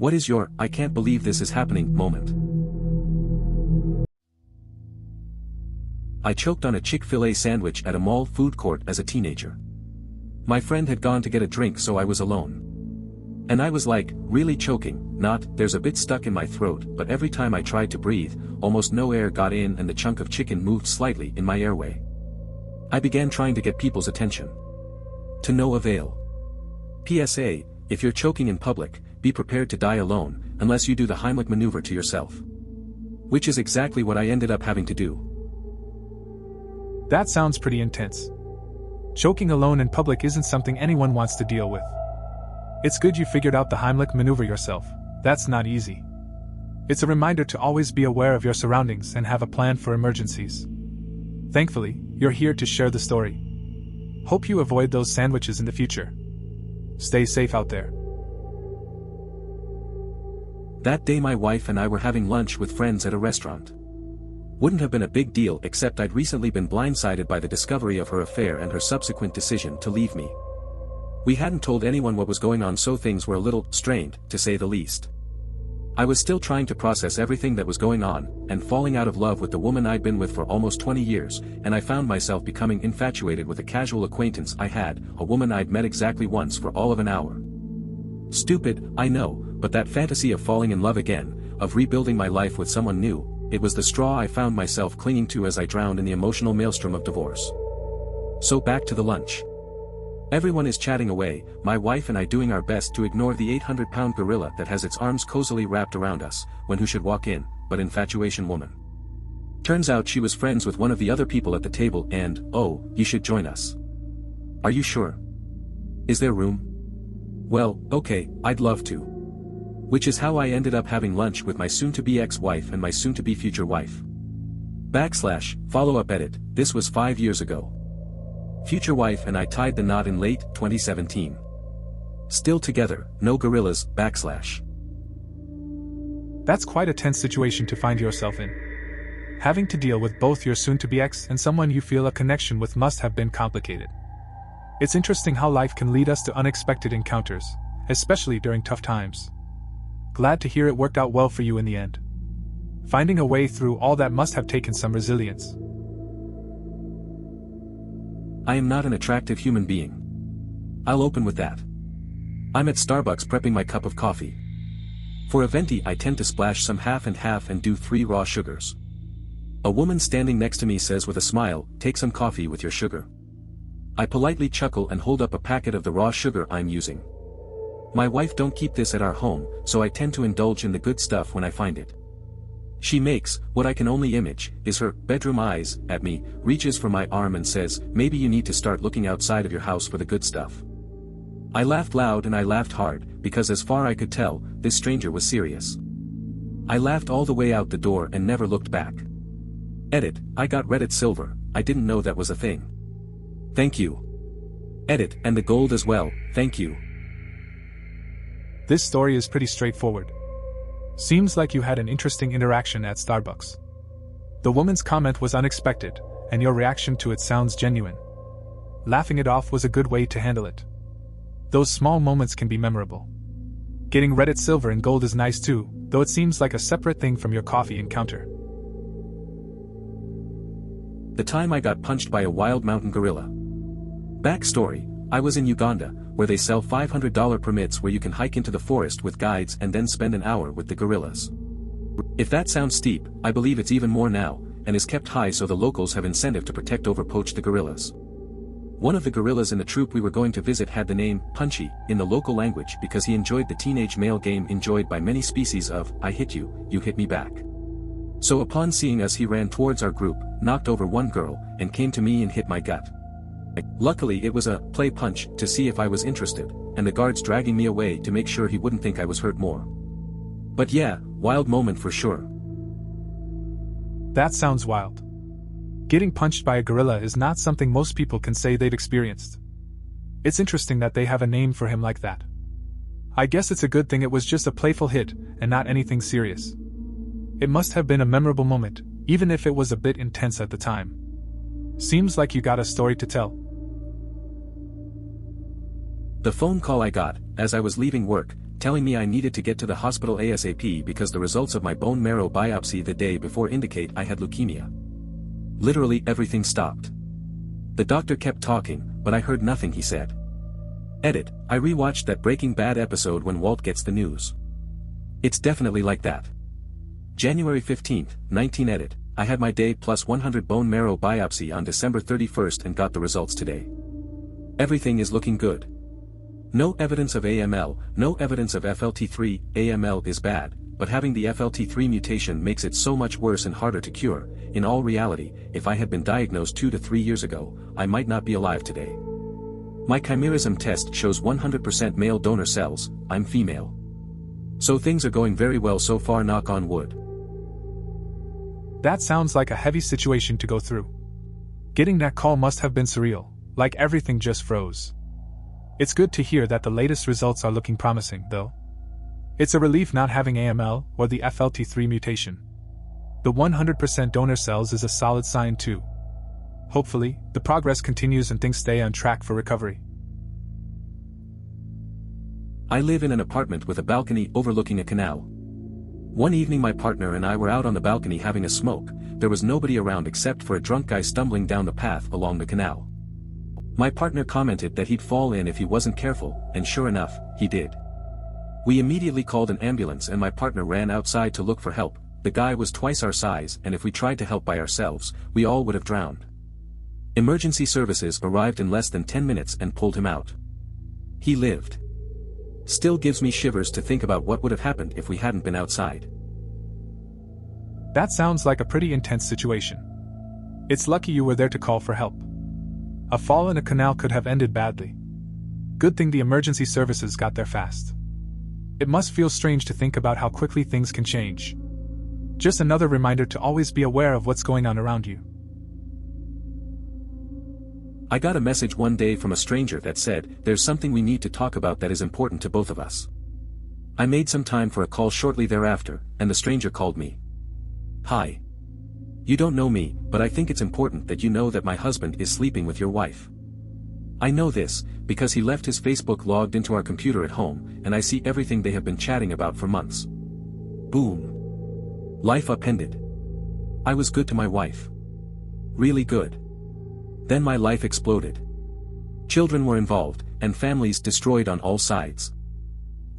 What is your, I can't believe this is happening, moment? I choked on a Chick-fil-A sandwich at a mall food court as a teenager. My friend had gone to get a drink, so I was alone. And I was like, really choking, there's a bit stuck in my throat, but every time I tried to breathe, almost no air got in and the chunk of chicken moved slightly in my airway. I began trying to get people's attention. To no avail. PSA, if you're choking in public, be prepared to die alone, unless you do the Heimlich maneuver to yourself. Which is exactly what I ended up having to do. That sounds pretty intense. Choking alone in public isn't something anyone wants to deal with. It's good you figured out the Heimlich maneuver yourself. That's not easy. It's a reminder to always be aware of your surroundings and have a plan for emergencies. Thankfully, you're here to share the story. Hope you avoid those sandwiches in the future. Stay safe out there. That day my wife and I were having lunch with friends at a restaurant. Wouldn't have been a big deal except I'd recently been blindsided by the discovery of her affair and her subsequent decision to leave me. We hadn't told anyone what was going on, so things were a little strained, to say the least. I was still trying to process everything that was going on, and falling out of love with the woman I'd been with for almost 20 years, and I found myself becoming infatuated with a casual acquaintance I had, a woman I'd met exactly once for all of an hour. Stupid, I know, but that fantasy of falling in love again, of rebuilding my life with someone new, it was the straw I found myself clinging to as I drowned in the emotional maelstrom of divorce. So back to the lunch. Everyone is chatting away, my wife and I doing our best to ignore the 800-pound gorilla that has its arms cozily wrapped around us, when who should walk in, but infatuation woman. Turns out she was friends with one of the other people at the table and, oh, you should join us. Are you sure? Is there room? Well, okay, I'd love to. Which is how I ended up having lunch with my soon-to-be ex-wife and my soon-to-be future wife. /follow-up edit, this was 5 years ago. Future wife and I tied the knot in late 2017. Still together, no gorillas, /. That's quite a tense situation to find yourself in. Having to deal with both your soon-to-be ex and someone you feel a connection with must have been complicated. It's interesting how life can lead us to unexpected encounters, especially during tough times. Glad to hear it worked out well for you in the end. Finding a way through all that must have taken some resilience. I am not an attractive human being. I'll open with that. I'm at Starbucks prepping my cup of coffee. For a venti I tend to splash some half and half and do 3 raw sugars. A woman standing next to me says with a smile, take some coffee with your sugar. I politely chuckle and hold up a packet of the raw sugar I'm using. My wife don't keep this at our home, so I tend to indulge in the good stuff when I find it. She makes, what I can only image, is her bedroom eyes, at me, reaches for my arm and says, maybe you need to start looking outside of your house for the good stuff. I laughed loud and I laughed hard, because as far I could tell, this stranger was serious. I laughed all the way out the door and never looked back. Edit, I got Reddit silver, I didn't know that was a thing. Thank you. Edit, and the gold as well, thank you. This story is pretty straightforward. Seems like you had an interesting interaction at Starbucks. The woman's comment was unexpected, and your reaction to it sounds genuine. Laughing it off was a good way to handle it. Those small moments can be memorable. Getting Reddit silver and gold is nice too, though it seems like a separate thing from your coffee encounter. The time I got punched by a wild mountain gorilla. Backstory, I was in Uganda, where they sell $500 permits where you can hike into the forest with guides and then spend an hour with the gorillas. If that sounds steep, I believe it's even more now, and is kept high so the locals have incentive to protect over poach the gorillas. One of the gorillas in the troop we were going to visit had the name, Punchy, in the local language because he enjoyed the teenage male game enjoyed by many species of, I hit you, you hit me back. So upon seeing us he ran towards our group, knocked over one girl, and came to me and hit my gut. Luckily it was a play punch to see if I was interested, and the guards dragging me away to make sure he wouldn't think I was hurt more. But yeah, wild moment for sure. That sounds wild. Getting punched by a gorilla is not something most people can say they've experienced. It's interesting that they have a name for him like that. I guess it's a good thing it was just a playful hit, and not anything serious. It must have been a memorable moment, even if it was a bit intense at the time. Seems like you got a story to tell. The phone call I got, as I was leaving work, telling me I needed to get to the hospital ASAP because the results of my bone marrow biopsy the day before indicate I had leukemia. Literally everything stopped. The doctor kept talking, but I heard nothing he said. Edit, I rewatched that Breaking Bad episode when Walt gets the news. It's definitely like that. January 15, 19 Edit, I had my day plus 100 bone marrow biopsy on December 31st and got the results today. Everything is looking good. No evidence of AML, no evidence of FLT3, AML is bad, but having the FLT3 mutation makes it so much worse and harder to cure. In all reality, if I had been diagnosed 2 to 3 years ago, I might not be alive today. My chimerism test shows 100% male donor cells, I'm female. So things are going very well so far, knock on wood. That sounds like a heavy situation to go through. Getting that call must have been surreal, like everything just froze. It's good to hear that the latest results are looking promising, though. It's a relief not having AML or the FLT3 mutation. The 100% donor cells is a solid sign too. Hopefully, the progress continues and things stay on track for recovery. I live in an apartment with a balcony overlooking a canal. One evening my partner and I were out on the balcony having a smoke. There was nobody around except for a drunk guy stumbling down the path along the canal. My partner commented that he'd fall in if he wasn't careful, and sure enough, he did. We immediately called an ambulance and my partner ran outside to look for help. The guy was twice our size, and if we tried to help by ourselves, we all would have drowned. Emergency services arrived in less than 10 minutes and pulled him out. He lived. Still gives me shivers to think about what would have happened if we hadn't been outside. That sounds like a pretty intense situation. It's lucky you were there to call for help. A fall in a canal could have ended badly. Good thing the emergency services got there fast. It must feel strange to think about how quickly things can change. Just another reminder to always be aware of what's going on around you. I got a message one day from a stranger that said, "There's something we need to talk about that is important to both of us." I made some time for a call shortly thereafter, and the stranger called me. "Hi. You don't know me, but I think it's important that you know that my husband is sleeping with your wife. I know this, because he left his Facebook logged into our computer at home, and I see everything they have been chatting about for months." Boom. Life upended. I was good to my wife. Really good. Then my life exploded. Children were involved, and families destroyed on all sides.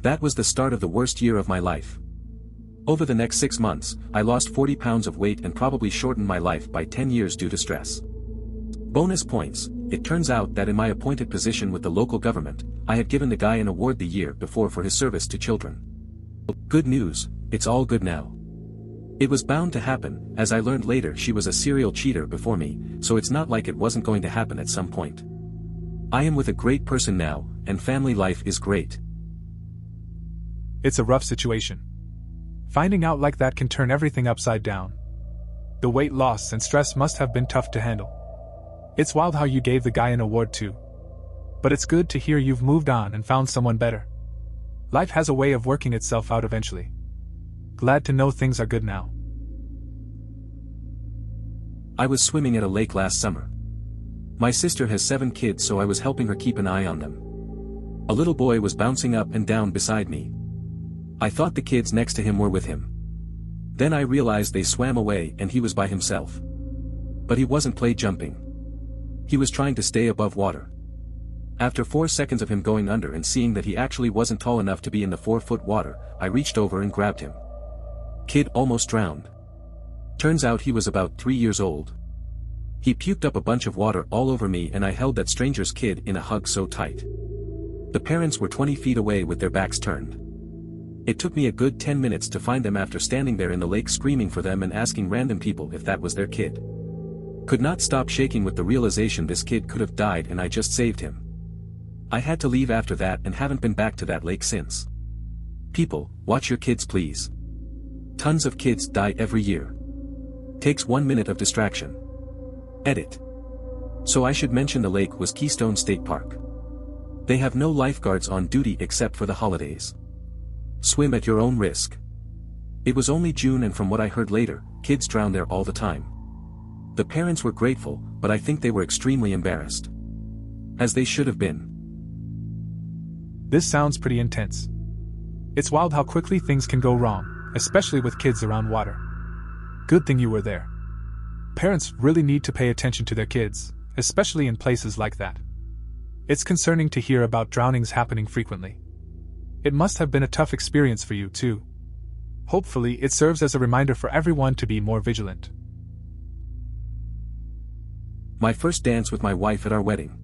That was the start of the worst year of my life. Over the next 6 months, I lost 40 pounds of weight and probably shortened my life by 10 years due to stress. Bonus points, it turns out that in my appointed position with the local government, I had given the guy an award the year before for his service to children. Good news, it's all good now. It was bound to happen, as I learned later she was a serial cheater before me, so it's not like it wasn't going to happen at some point. I am with a great person now, and family life is great. It's a rough situation. Finding out like that can turn everything upside down. The weight loss and stress must have been tough to handle. It's wild how you gave the guy an award too. But it's good to hear you've moved on and found someone better. Life has a way of working itself out eventually. Glad to know things are good now. I was swimming at a lake last summer. My sister has 7 kids, so I was helping her keep an eye on them. A little boy was bouncing up and down beside me. I thought the kids next to him were with him. Then I realized they swam away and he was by himself. But he wasn't play jumping. He was trying to stay above water. After 4 seconds of him going under and seeing that he actually wasn't tall enough to be in the 4-foot water, I reached over and grabbed him. Kid almost drowned. Turns out he was about 3 years old. He puked up a bunch of water all over me and I held that stranger's kid in a hug so tight. The parents were 20 feet away with their backs turned. It took me a good 10 minutes to find them after standing there in the lake screaming for them and asking random people if that was their kid. Could not stop shaking with the realization this kid could have died and I just saved him. I had to leave after that and haven't been back to that lake since. People, watch your kids please. Tons of kids die every year. Takes 1 minute of distraction. Edit. So I should mention the lake was Keystone State Park. They have no lifeguards on duty except for the holidays. Swim at your own risk. It was only June and from what I heard later, kids drown there all the time. The parents were grateful, but I think they were extremely embarrassed. As they should have been. This sounds pretty intense. It's wild how quickly things can go wrong, especially with kids around water. Good thing you were there. Parents really need to pay attention to their kids, especially in places like that. It's concerning to hear about drownings happening frequently. It must have been a tough experience for you, too. Hopefully, it serves as a reminder for everyone to be more vigilant. My first dance with my wife at our wedding.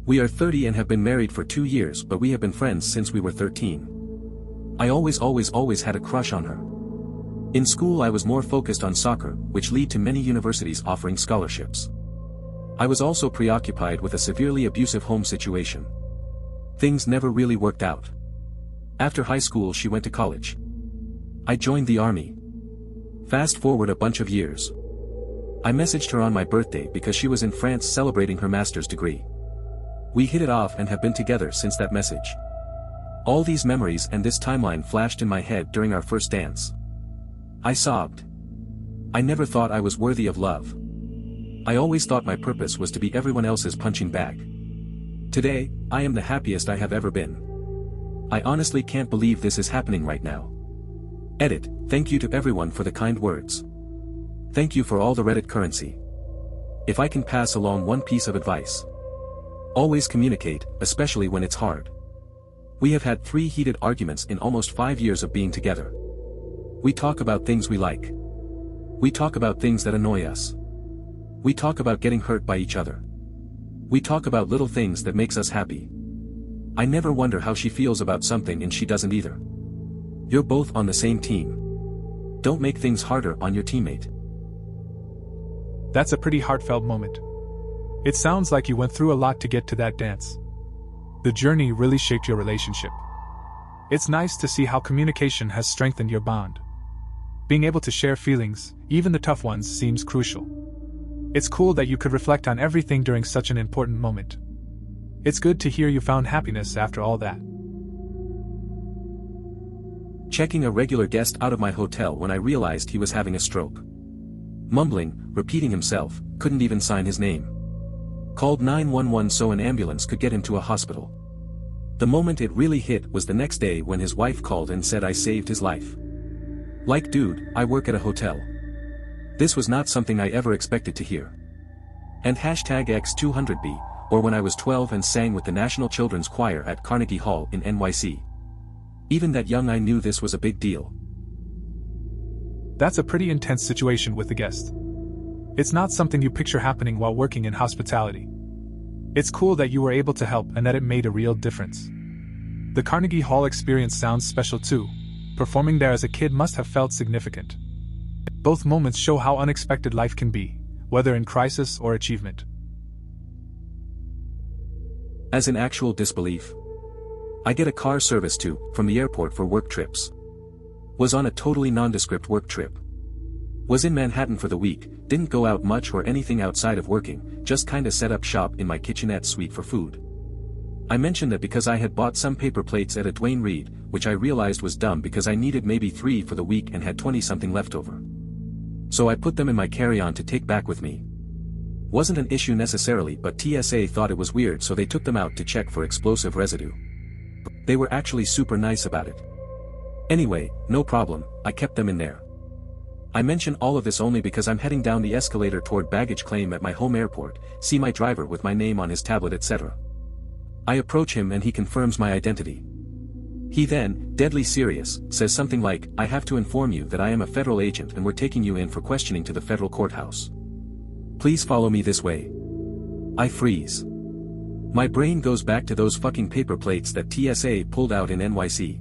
We are 30 and have been married for 2 years, but we have been friends since we were 13. I always had a crush on her. In school I was more focused on soccer, which led to many universities offering scholarships. I was also preoccupied with a severely abusive home situation. Things never really worked out. After high school she went to college. I joined the army. Fast forward a bunch of years. I messaged her on my birthday because she was in France celebrating her master's degree. We hit it off and have been together since that message. All these memories and this timeline flashed in my head during our first dance. I sobbed. I never thought I was worthy of love. I always thought my purpose was to be everyone else's punching bag. Today, I am the happiest I have ever been. I honestly can't believe this is happening right now. Edit, thank you to everyone for the kind words. Thank you for all the Reddit currency. If I can pass along one piece of advice. Always communicate, especially when it's hard. We have had 3 heated arguments in almost 5 years of being together. We talk about things we like. We talk about things that annoy us. We talk about getting hurt by each other. We talk about little things that makes us happy. I never wonder how she feels about something and she doesn't either. You're both on the same team. Don't make things harder on your teammate. That's a pretty heartfelt moment. It sounds like you went through a lot to get to that dance. The journey really shaped your relationship. It's nice to see how communication has strengthened your bond. Being able to share feelings, even the tough ones, seems crucial. It's cool that you could reflect on everything during such an important moment. It's good to hear you found happiness after all that. Checking a regular guest out of my hotel when I realized he was having a stroke. Mumbling, repeating himself, couldn't even sign his name. Called 911 so an ambulance could get him to a hospital. The moment it really hit was the next day when his wife called and said I saved his life. Like dude, I work at a hotel. This was not something I ever expected to hear. And #X200B, or when I was 12 and sang with the National Children's Choir at Carnegie Hall in NYC. Even that young I knew this was a big deal. That's a pretty intense situation with the guest. It's not something you picture happening while working in hospitality. It's cool that you were able to help and that it made a real difference. The Carnegie Hall experience sounds special too. Performing there as a kid must have felt significant. Both moments show how unexpected life can be, whether in crisis or achievement. As in actual disbelief. I get a car service to, from the airport for work trips. Was on a totally nondescript work trip. Was in Manhattan for the week, didn't go out much or anything outside of working, just kinda set up shop in my kitchenette suite for food. I mentioned that because I had bought some paper plates at a Dwayne Reed, which I realized was dumb because I needed maybe 3 for the week and had 20-something left over. So I put them in my carry-on to take back with me. Wasn't an issue necessarily, but TSA thought it was weird, so they took them out to check for explosive residue. They were actually super nice about it. Anyway, no problem, I kept them in there. I mention all of this only because I'm heading down the escalator toward baggage claim at my home airport, see my driver with my name on his tablet, etc. I approach him and he confirms my identity. He then, deadly serious, says something like, I have to inform you that I am a federal agent and we're taking you in for questioning to the federal courthouse. Please follow me this way. I freeze. My brain goes back to those fucking paper plates that TSA pulled out in NYC.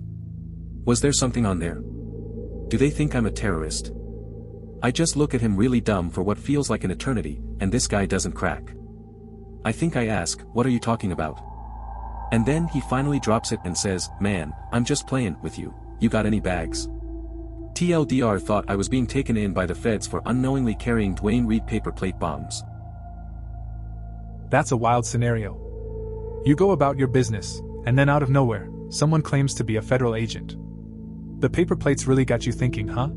Was there something on there? Do they think I'm a terrorist? I just look at him really dumb for what feels like an eternity, and this guy doesn't crack. I think I ask, what are you talking about? And then he finally drops it and says, man, I'm just playing with you, you got any bags? TLDR thought I was being taken in by the feds for unknowingly carrying Dwayne Reed paper plate bombs. That's a wild scenario. You go about your business, and then out of nowhere, someone claims to be a federal agent. The paper plates really got you thinking, huh?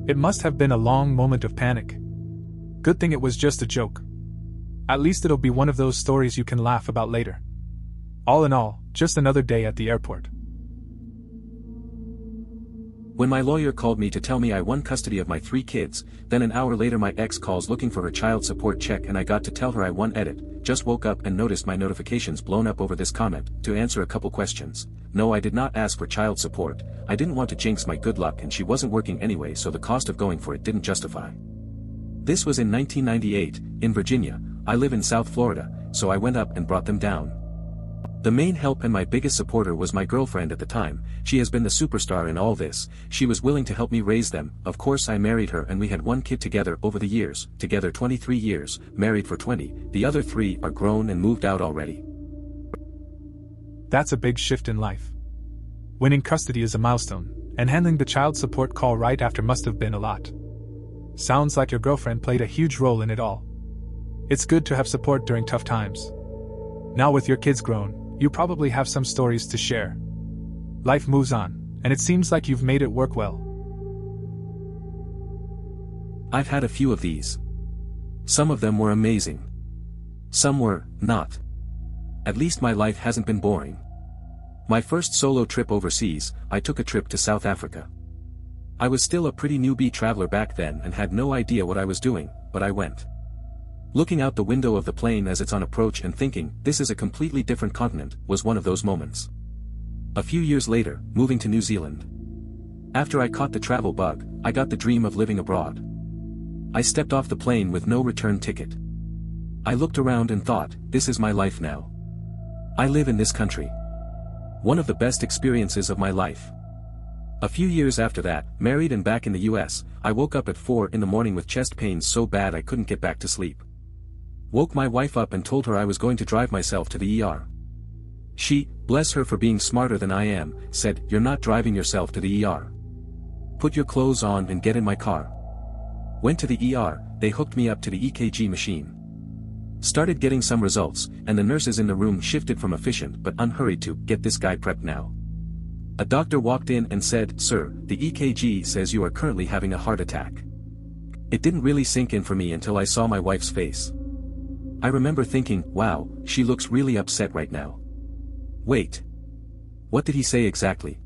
It must have been a long moment of panic. Good thing it was just a joke. At least it'll be one of those stories you can laugh about later. All in all, just another day at the airport. When my lawyer called me to tell me I won custody of my 3 kids, then an hour later my ex calls looking for her child support check and I got to tell her I won edit, just woke up and noticed my notifications blown up over this comment, to answer a couple questions. No, I did not ask for child support, I didn't want to jinx my good luck and she wasn't working anyway, so the cost of going for it didn't justify. This was in 1998, in Virginia. I live in South Florida, so I went up and brought them down. The main help and my biggest supporter was my girlfriend at the time. She has been the superstar in all this. She was willing to help me raise them. Of course I married her and we had 1 kid together over the years, together 23 years, married for 20, the other 3 are grown and moved out already. That's a big shift in life. Winning custody is a milestone, and handling the child support call right after must have been a lot. Sounds like your girlfriend played a huge role in it all. It's good to have support during tough times. Now with your kids grown, you probably have some stories to share. Life moves on, and it seems like you've made it work well. I've had a few of these. Some of them were amazing. Some were not. At least my life hasn't been boring. My first solo trip overseas, I took a trip to South Africa. I was still a pretty newbie traveler back then and had no idea what I was doing, but I went. Looking out the window of the plane as it's on approach and thinking, this is a completely different continent, was one of those moments. A few years later, moving to New Zealand. After I caught the travel bug, I got the dream of living abroad. I stepped off the plane with no return ticket. I looked around and thought, this is my life now. I live in this country. One of the best experiences of my life. A few years after that, married and back in the US, I woke up at 4 in the morning with chest pains so bad I couldn't get back to sleep. Woke my wife up and told her I was going to drive myself to the ER. She, bless her for being smarter than I am, said, "You're not driving yourself to the ER. Put your clothes on and get in my car." Went to the ER, they hooked me up to the EKG machine. Started getting some results, and the nurses in the room shifted from efficient but unhurried to, "Get this guy prepped now." A doctor walked in and said, "Sir, the EKG says you are currently having a heart attack." It didn't really sink in for me until I saw my wife's face. I remember thinking, wow, she looks really upset right now. Wait. What did he say exactly?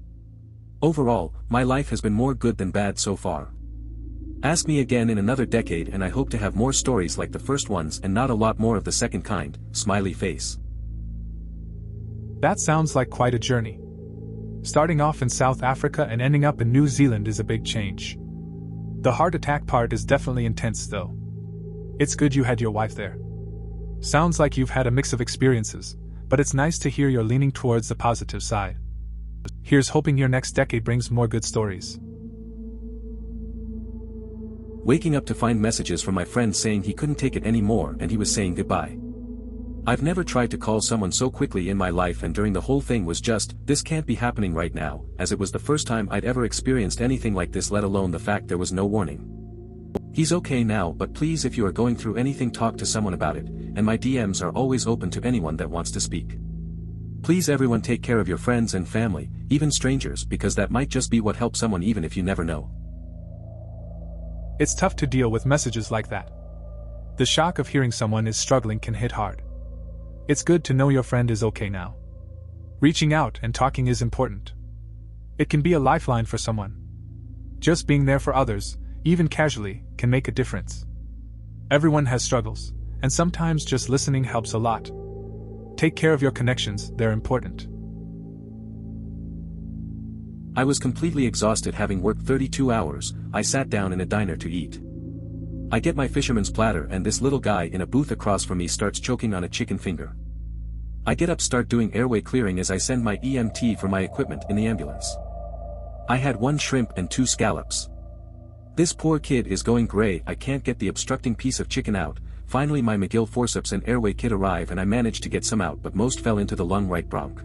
Overall, my life has been more good than bad so far. Ask me again in another decade and I hope to have more stories like the first ones and not a lot more of the second kind, smiley face. That sounds like quite a journey. Starting off in South Africa and ending up in New Zealand is a big change. The heart attack part is definitely intense though. It's good you had your wife there. Sounds like you've had a mix of experiences, but it's nice to hear you're leaning towards the positive side. Here's hoping your next decade brings more good stories. Waking up to find messages from my friend saying he couldn't take it anymore and he was saying goodbye. I've never tried to call someone so quickly in my life, and during the whole thing was just, this can't be happening right now, as it was the first time I'd ever experienced anything like this, let alone the fact there was no warning. He's okay now, but please, if you are going through anything, talk to someone about it, and my DMs are always open to anyone that wants to speak. Please everyone, take care of your friends and family, even strangers, because that might just be what helps someone even if you never know. It's tough to deal with messages like that. The shock of hearing someone is struggling can hit hard. It's good to know your friend is okay now. Reaching out and talking is important. It can be a lifeline for someone. Just being there for others, even casually, can make a difference. Everyone has struggles, and sometimes just listening helps a lot. Take care of your connections, they're important. I was completely exhausted having worked 32 hours, I sat down in a diner to eat. I get my fisherman's platter and this little guy in a booth across from me starts choking on a chicken finger. I get up, start doing airway clearing as I send my EMT for my equipment in the ambulance. I had 1 shrimp and 2 scallops. This poor kid is going gray, I can't get the obstructing piece of chicken out. Finally my McGill forceps and airway kit arrive and I manage to get some out, but most fell into the lung right bronch.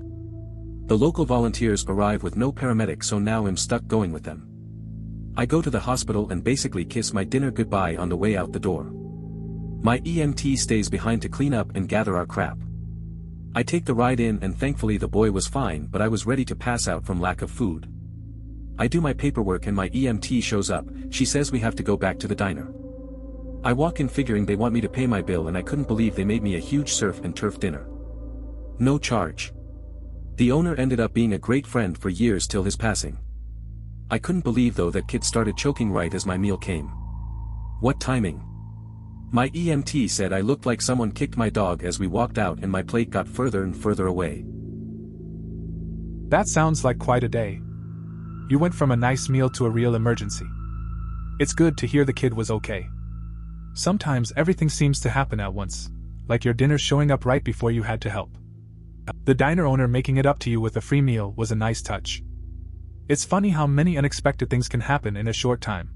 The local volunteers arrive with no paramedic, so now I'm stuck going with them. I go to the hospital and basically kiss my dinner goodbye on the way out the door. My EMT stays behind to clean up and gather our crap. I take the ride in and thankfully the boy was fine, but I was ready to pass out from lack of food. I do my paperwork and my EMT shows up. She says we have to go back to the diner. I walk in figuring they want me to pay my bill, and I couldn't believe they made me a huge surf and turf dinner. No charge. The owner ended up being a great friend for years till his passing. I couldn't believe though that kid started choking right as my meal came. What timing? My EMT said I looked like someone kicked my dog as we walked out and my plate got further and further away. That sounds like quite a day. You went from a nice meal to a real emergency. It's good to hear the kid was okay. Sometimes everything seems to happen at once, like your dinner showing up right before you had to help. The diner owner making it up to you with a free meal was a nice touch. It's funny how many unexpected things can happen in a short time.